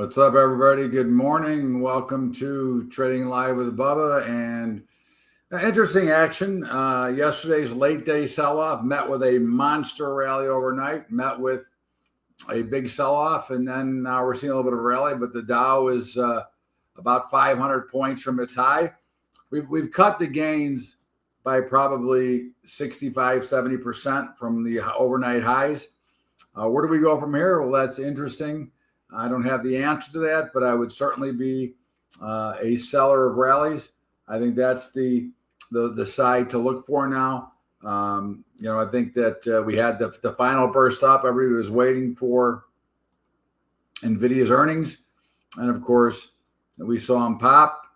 What's up, everybody? Good morning. Welcome to Trading Live with Bubba. And interesting action. Yesterday's late day sell-off met with a monster rally overnight, met with a big sell-off, and then now we're seeing a little bit of a rally, but the Dow is about 500 points from its high. We've cut the gains by probably 65, 70% from the overnight highs. Where do we go from here? Well, that's interesting. I don't have the answer to that, but I would certainly be a seller of rallies. I think that's the side to look for now. I think that we had the final burst up. Everybody was waiting for NVIDIA's earnings. And of course, we saw them pop,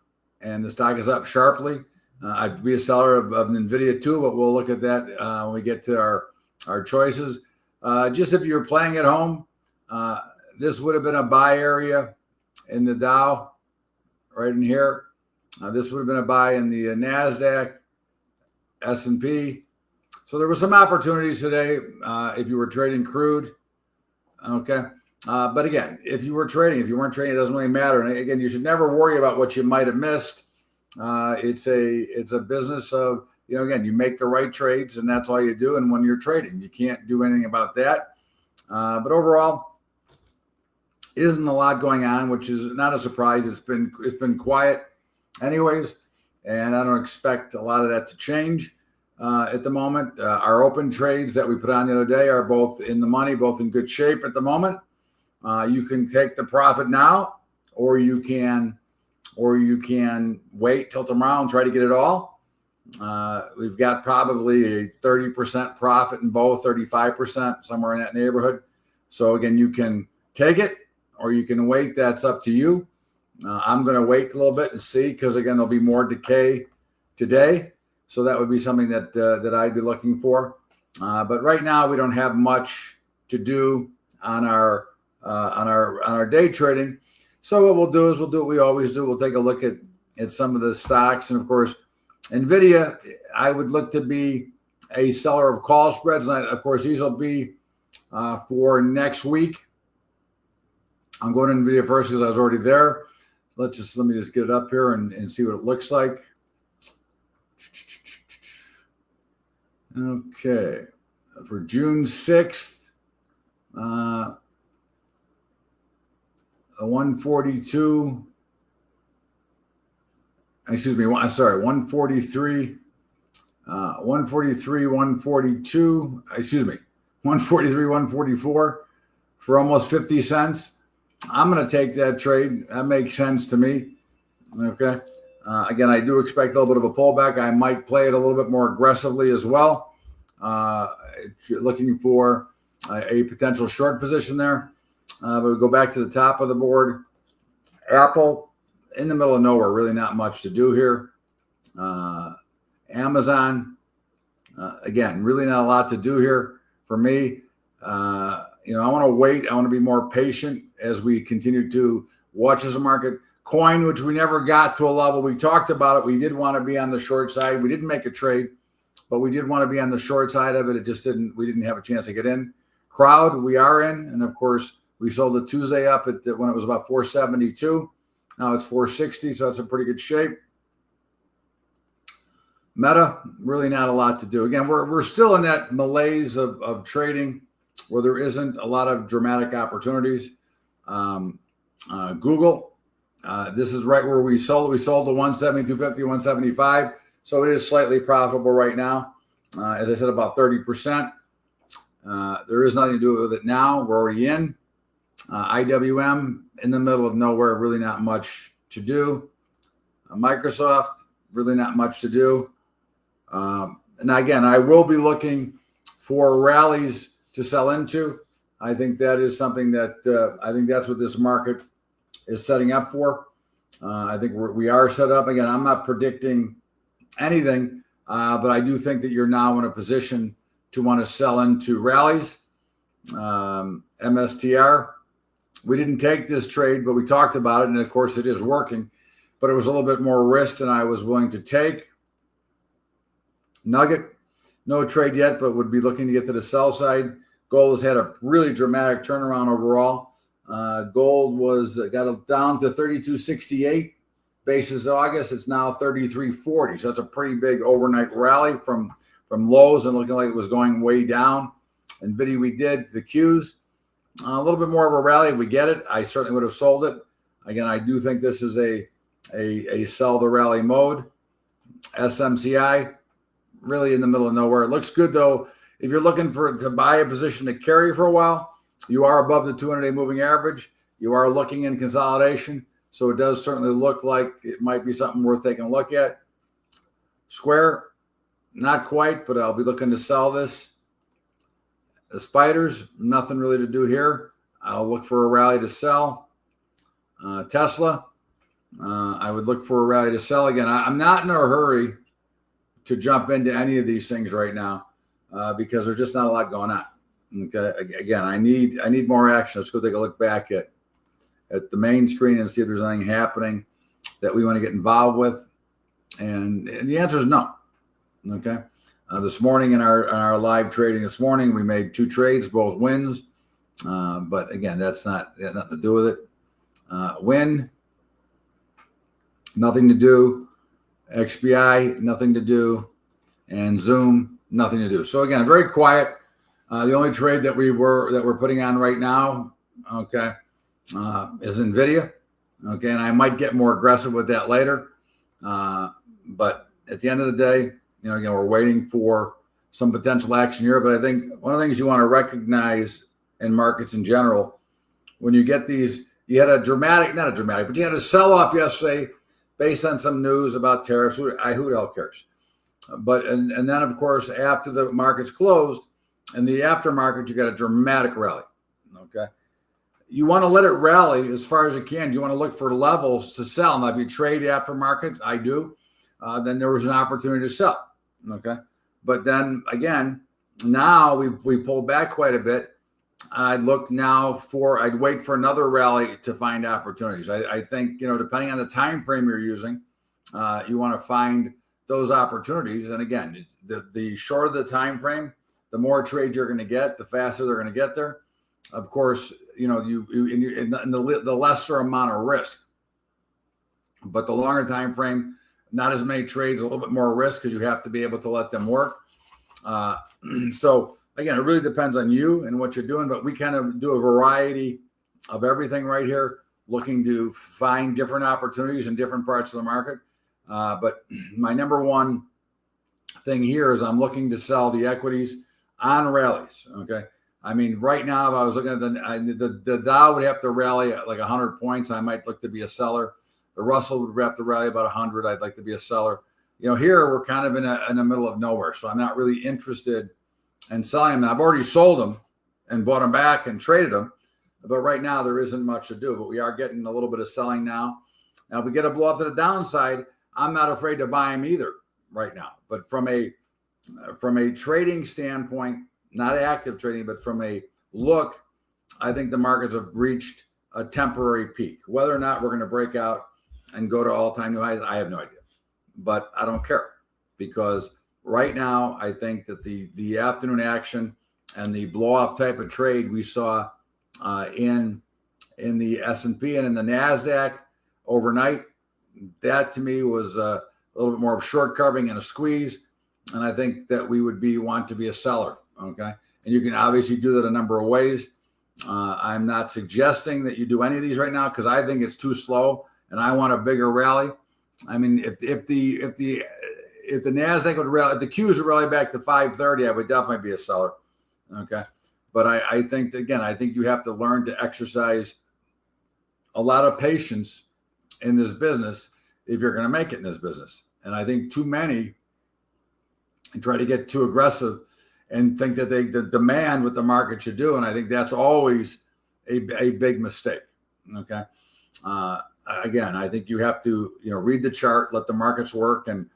and the stock is up sharply. I'd be a seller of NVIDIA too, but we'll look at that when we get to our choices. Just if you're playing at home, this would have been a buy area in the Dow right in here. This would have been a buy in the NASDAQ, S&P. So there were some opportunities today if you were trading crude. Okay. But again, if you weren't trading, it doesn't really matter. And again, you should never worry about what you might have missed. It's a business of, again, you make the right trades and that's all you do. And when you're trading, you can't do anything about that. But overall, isn't a lot going on, which is not a surprise. It's been quiet anyways, and I don't expect a lot of that to change at the moment. Our open trades that we put on the other day are both in the money, both in good shape at the moment. You can take the profit now, or you can wait till tomorrow and try to get it all. We've got probably a 30% profit in both, 35%, somewhere in that neighborhood. So again, you can take it or you can wait. That's up to you. I'm going to wait a little bit and see, because again, there'll be more decay today. So that would be something that I'd be looking for. But right now we don't have much to do on our day trading. So what we'll do is we'll do what we always do. We'll take a look at some of the stocks, and of course, NVIDIA, I would look to be a seller of call spreads. And of course, these will be for next week. I'm going to NVIDIA first because I was already there. Let me just get it up here and see what it looks like. Okay. For June 6th, 142. Excuse me. I'm sorry. 143. 143, 142. Excuse me. 143, 144 for almost 50 cents. I'm going to take that trade. That makes sense to me. Okay. Again, I do expect a little bit of a pullback. I might play it a little bit more aggressively as well. Looking for a potential short position there. But we'll go back to the top of the board. Apple, in the middle of nowhere, really not much to do here. Amazon, again, really not a lot to do here for me. I want to wait. I want to be more patient as we continue to watch as a market. Coin, which we never got to a level. We talked about it. We did want to be on the short side. We didn't make a trade, but we did want to be on the short side of it. We didn't have a chance to get in. Crowd, we are in. And of course, we sold it Tuesday up when it was about 472. Now it's 460, so that's in pretty good shape. Meta, really not a lot to do. Again, we're still in that malaise of trading where there isn't a lot of dramatic opportunities. Google, this is right where we sold. We sold to 170, 250, 175. So it is slightly profitable right now. As I said, about 30%. There is nothing to do with it now. We're already in. IWM, in the middle of nowhere, really not much to do. Microsoft, really not much to do. And again, I will be looking for rallies to sell into. I think that is something that I think that's what this market is setting up for. I think we are set up. Again, I'm not predicting anything, but I do think that you're now in a position to want to sell into rallies. MSTR, we didn't take this trade, but we talked about it, and of course it is working, but it was a little bit more risk than I was willing to take. Nugget, no trade yet, but would be looking to get to the sell side. Gold has had a really dramatic turnaround overall. Gold got it down to 32.68. Basis August, it's now 33.40. So that's a pretty big overnight rally from lows and looking like it was going way down. NVIDIA, we did the Qs. A little bit more of a rally if we get it. I certainly would have sold it. Again, I do think this is a sell the rally mode. SMCI, really in the middle of nowhere. It looks good though. If you're looking to buy a position to carry for a while, you are above the 200-day moving average. You are looking in consolidation. So it does certainly look like it might be something worth taking a look at. Square, not quite, but I'll be looking to sell this. The spiders, nothing really to do here. I'll look for a rally to sell. Tesla, I would look for a rally to sell. Again, I'm not in a hurry to jump into any of these things right now because there's just not a lot going on. Okay, again, I need more action. Let's go take a look back at the main screen and see if there's anything happening that we want to get involved with. And the answer is no. Okay. This morning in our live trading this morning, we made 2 trades, both wins. But again, that's nothing to do with it. Win, nothing to do. XBI, nothing to do. And Zoom, nothing to do. So again, very quiet. The only trade that we're putting on right now, okay, is NVIDIA. Okay, and I might get more aggressive with that later. But at the end of the day, again, we're waiting for some potential action here. But I think one of the things you want to recognize in markets in general, when you get these, you had but you had a sell-off yesterday based on some news about tariffs. Who the hell cares? But and then of course after the markets closed, in the aftermarket, you got a dramatic rally. Okay, you want to let it rally as far as you can. You want to look for levels to sell. Now, if you trade aftermarkets, I do. Then there was an opportunity to sell. Okay, but then again, now we pulled back quite a bit. I'd wait for another rally to find opportunities. I think depending on the time frame you're using, you want to find those opportunities. And again, the shorter the time frame, the more trades you're going to get, the faster they're going to get there. Of course, the lesser amount of risk, but the longer time frame, not as many trades, a little bit more risk because you have to be able to let them work. So again, it really depends on you and what you're doing, but we kind of do a variety of everything right here, looking to find different opportunities in different parts of the market. But my number one thing here is I'm looking to sell the equities on rallies. Okay. I mean, right now, if I was looking at the Dow would have to rally at like 100 points. I might look to be a seller. The Russell would have to rally about 100. I'd like to be a seller. Here we're kind of in the middle of nowhere. So I'm not really interested in selling them. I've already sold them and bought them back and traded them. But right now there isn't much to do, but we are getting a little bit of selling now. Now, if we get a blow up to the downside, I'm not afraid to buy them either right now. But from a trading standpoint, not active trading, but from a look, I think the markets have reached a temporary peak. Whether or not we're going to break out and go to all-time new highs, I have no idea. But I don't care, because right now I think that the afternoon action and the blow-off type of trade we saw in the S&P and in the NASDAQ overnight, that to me was a little bit more of short covering and a squeeze. And I think that we would want to be a seller. Okay. And you can obviously do that a number of ways. I'm not suggesting that you do any of these right now because I think it's too slow and I want a bigger rally. I mean, if the NASDAQ would rally, if the Qs would rally back to 530, I would definitely be a seller. Okay. But I think, again, I think you have to learn to exercise a lot of patience in this business if you're going to make it in this business. And I think too many try to get too aggressive and think that they demand what the market should do. And I think that's always a big mistake. Okay. Again, I think you have to, read the chart, let the markets work. And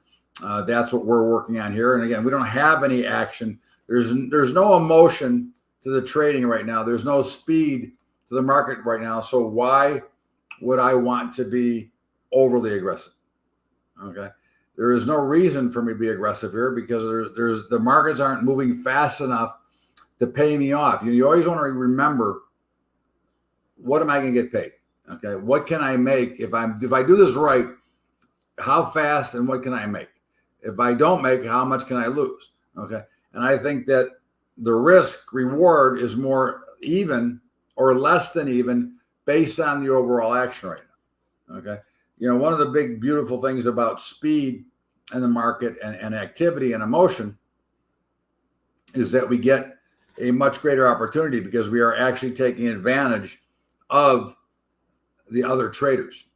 that's what we're working on here. And again, we don't have any action. There's no emotion to the trading right now. There's no speed to the market right now. So why would I want to be overly aggressive? Okay. There is no reason for me to be aggressive here because the markets aren't moving fast enough to pay me off. You always want to remember what am I going to get paid? Okay, what can I make if I do this right? How fast and what can I make? If I don't make, how much can I lose? Okay, and I think that the risk reward is more even or less than even based on the overall action right now. Okay, one of the big beautiful things about speed in the market and activity and emotion is that we get a much greater opportunity because we are actually taking advantage of the other traders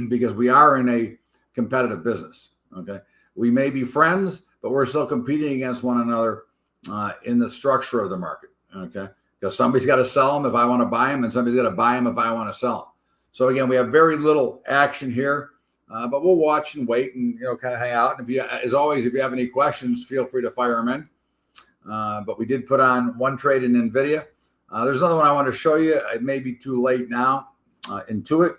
because we are in a competitive business. Okay, we may be friends, but we're still competing against one another in the structure of the market. Okay, because somebody's got to sell them if I want to buy them, and somebody's got to buy them if I want to sell them. So again, we have very little action here, but we'll watch and wait and kind of hang out. And as always, if you have any questions, feel free to fire them in. But we did put on one trade in NVIDIA. There's another one I want to show you. It may be too late now into it.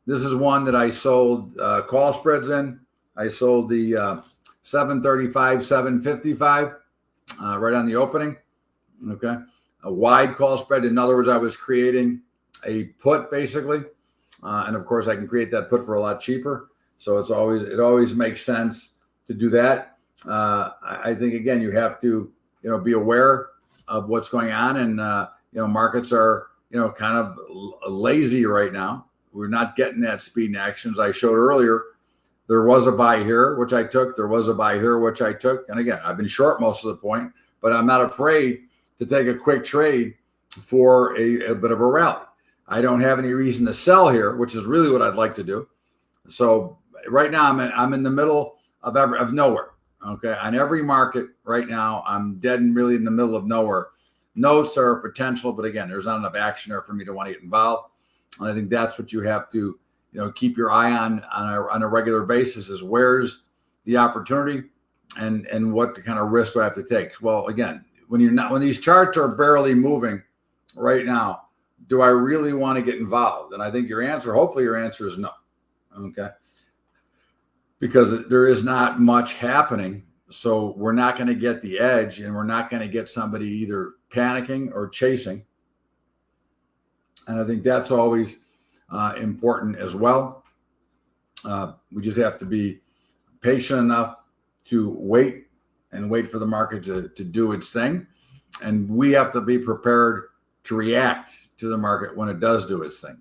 This is one that I sold call spreads in. I sold the 735, 755 right on the opening. Okay, a wide call spread. In other words, I was creating a put basically, and of course I can create that put for a lot cheaper. So it always makes sense to do that. I think again you have to be aware of what's going on, and markets are kind of lazy right now. We're not getting that speed in actions. I showed earlier there was a buy here, which I took. There was a buy here, which I took. And again, I've been short most of the point, but I'm not afraid to take a quick trade for a bit of a rally. I don't have any reason to sell here, which is really what I'd like to do. So right now I'm in the middle of nowhere. Okay, on every market right now, I'm dead and really in the middle of nowhere. Notes are potential, but again, there's not enough action there for me to want to get involved. And I think that's what you have to, keep your eye on a regular basis is where's the opportunity and what the kind of risk do I have to take? Well, again, when these charts are barely moving right now, do I really want to get involved? And I think hopefully your answer is no. Okay. Because there is not much happening. So we're not going to get the edge, and we're not going to get somebody either panicking or chasing. And I think that's always important as well. We just have to be patient enough to wait for the market to do its thing. And we have to be prepared to react to the market when it does do its thing.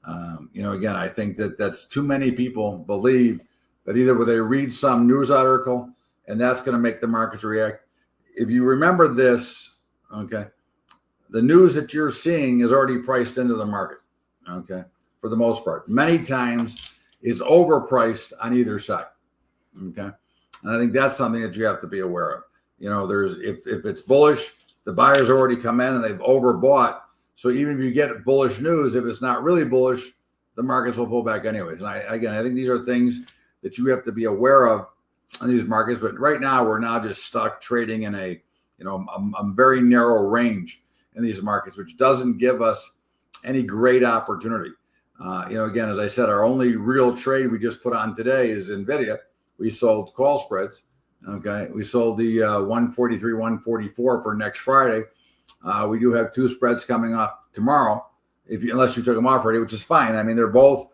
Again, I think that's too many people believe that either they read some news article and that's going to make the markets react. If you remember this, okay, the news that you're seeing is already priced into the market, okay, for the most part. Many times is overpriced on either side, okay? And I think that's something that you have to be aware of. If it's bullish, the buyers already come in and they've overbought. So even if you get bullish news, if it's not really bullish, the markets will pull back anyways. And I think these are things that you have to be aware of in these markets. But right now, we're now just stuck trading in a very narrow range in these markets, which doesn't give us any great opportunity. Again, as I said, our only real trade we just put on today is NVIDIA. We sold call spreads. Okay, we sold the 143, 144 for next Friday. We do have two spreads coming up tomorrow, unless you took them off already, which is fine. I mean, they're both,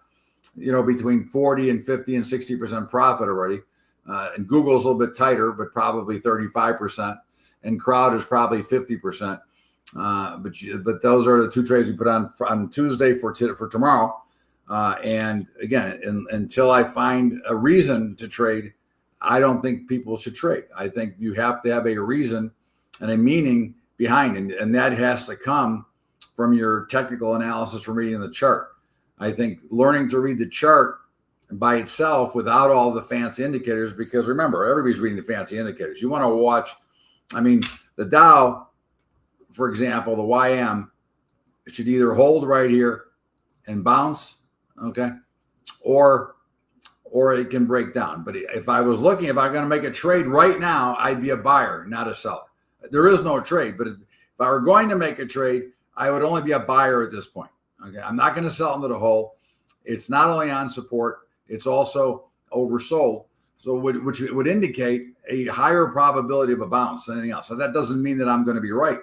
between 40 and 50 and 60% profit already. And Google's a little bit tighter, but probably 35%. And Crowd is probably 50%. But those are the two trades we put on Tuesday for tomorrow. And again, until I find a reason to trade, I don't think people should trade. I think you have to have a reason and a meaning behind it, and that has to come from your technical analysis from reading the chart. I think learning to read the chart by itself without all the fancy indicators, because remember, everybody's reading the fancy indicators. You want to watch, the Dow, for example, the YM, it should either hold right here and bounce, okay, or it can break down. But if I'm going to make a trade right now, I'd be a buyer, not a seller. There is no trade, but if I were going to make a trade, I would only be a buyer at this point. Okay, I'm not going to sell into the hole. It's not only on support, it's also oversold. So which would indicate a higher probability of a bounce than anything else. So that doesn't mean that I'm going to be right.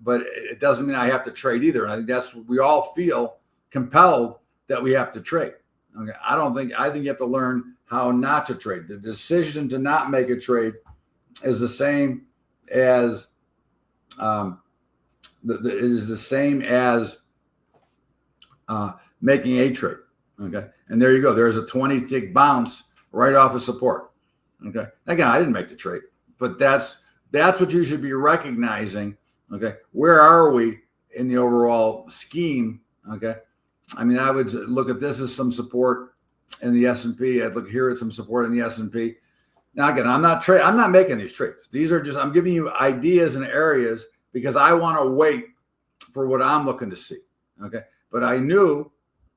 but it doesn't mean I have to trade either. And I think that's what we all feel compelled that we have to trade. Okay. I think you have to learn how not to trade. The decision to not make a trade is the same as making a trade. Okay. And there you go. There's a 20-tick bounce right off of support. Okay. Again, I didn't make the trade, but that's what you should be recognizing. Okay. Where are we in the overall scheme? Okay. I mean, I would look at this as some support in the S&P. I'd look here at some support in the S&P. Now, again, I'm not making these trades. These are just, I'm giving you ideas and areas because I want to wait for what I'm looking to see. Okay. But I knew,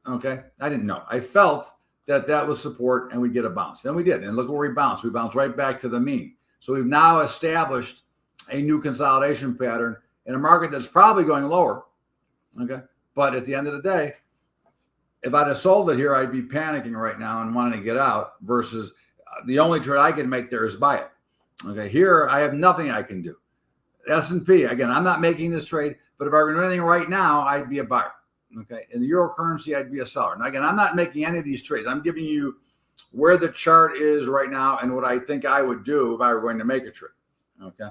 okay, I didn't know. I felt that was support and we'd get a bounce. Then we did. And look where we bounced. We bounced right back to the mean. So we've now established a new consolidation pattern in a market that's probably going lower. Okay. But at the end of the day, if I'd have sold it here, I'd be panicking right now and wanting to get out versus the only trade I can make there is buy it. Okay. Here, I have nothing I can do. S&P, again, I'm not making this trade, but if I were doing anything right now, I'd be a buyer. Okay. In the euro currency, I'd be a seller. Now, again, I'm not making any of these trades. I'm giving you where the chart is right now and what I think I would do if I were going to make a trade. Okay.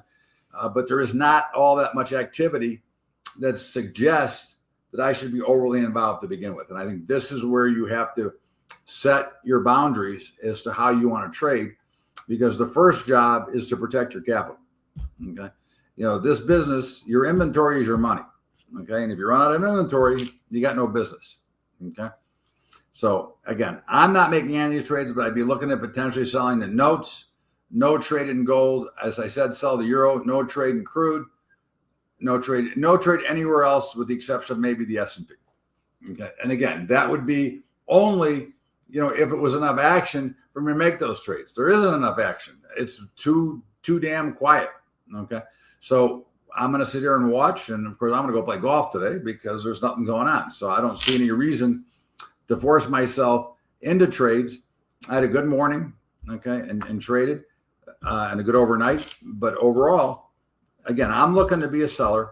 But there is not all that much activity that suggests that I should be overly involved to begin with. And I think this is where you have to set your boundaries as to how you want to trade, because the first job is to protect your capital. Okay. You know, this business, your inventory is your money. Okay. And if you run out of inventory, you got no business. Okay. So again, I'm not making any of these trades, but I'd be looking at potentially selling the notes, no trade in gold. As I said, sell the euro, no trade in crude, no trade anywhere else with the exception of maybe the S&P. Okay. And again, that would be only, you know, if it was enough action for me to make those trades. There isn't enough action. It's too damn quiet. Okay. So I'm going to sit here and watch. And of course, I'm going to go play golf today because there's nothing going on. So I don't see any reason to force myself into trades. I had a good morning. Okay. And traded and a good overnight. But overall, again, I'm looking to be a seller,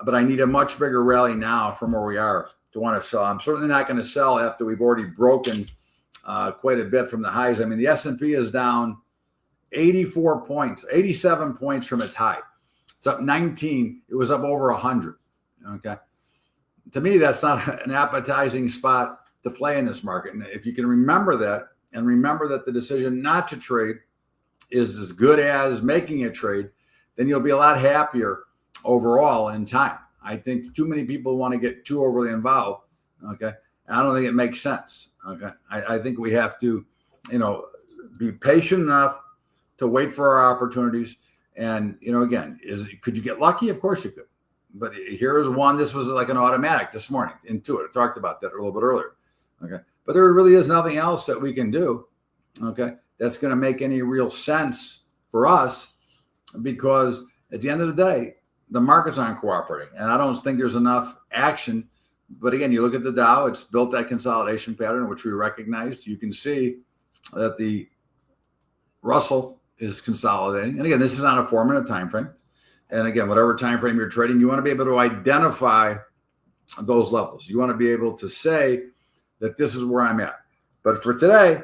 but I need a much bigger rally now from where we are to want to sell. I'm certainly not going to sell after we've already broken quite a bit from the highs. I mean, the S&P is down 84 points, 87 points from its high. It's up 19. It was up over 100. Okay. To me, that's not an appetizing spot to play in this market. And if you can remember that and remember that the decision not to trade is as good as making a trade, then you'll be a lot happier overall in time. I think too many people want to get too overly involved. Okay. And I don't think it makes sense. Okay. I think we have to, you know, be patient enough to wait for our opportunities. And, you know, again, could you get lucky? Of course you could. But here's one. This was like an automatic this morning into it. I talked about that a little bit earlier. Okay. But there really is nothing else that we can do. Okay. That's going to make any real sense for us, because at the end of the day, the market's aren't cooperating. And I don't think there's enough action. But again, you look at the Dow, it's built that consolidation pattern, which we recognized. You can see that the Russell is consolidating. And again, this is on a 4-minute time frame. And again, whatever time frame you're trading, you want to be able to identify those levels. You want to be able to say that this is where I'm at. But for today,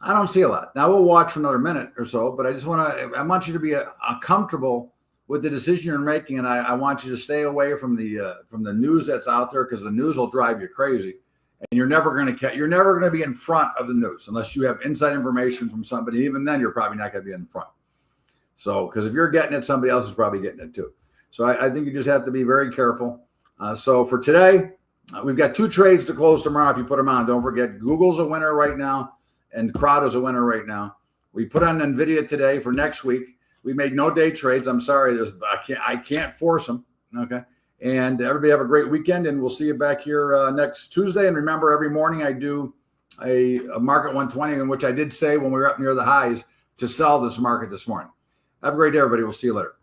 I don't see a lot. Now we'll watch for another minute or so, but I want you to be comfortable with the decision you're making. And I want you to stay away from the news that's out there, because the news will drive you crazy. And you're never going to be in front of the news unless you have inside information from somebody. Even then, you're probably not going to be in front. So, because if you're getting it, somebody else is probably getting it too. So I think you just have to be very careful. So for today, we've got 2 trades to close tomorrow if you put them on. Don't forget, Google's a winner right now and Crowd is a winner right now. We put on NVIDIA today for next week. We made no day trades. I'm sorry, I can't force them. Okay. And everybody have a great weekend, and we'll see you back here next Tuesday. And remember, every morning I do a market 120, in which I did say when we were up near the highs to sell this market this morning. Have a great day, everybody. We'll see you later.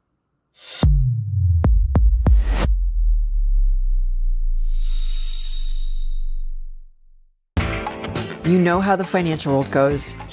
You know how the financial world goes. Here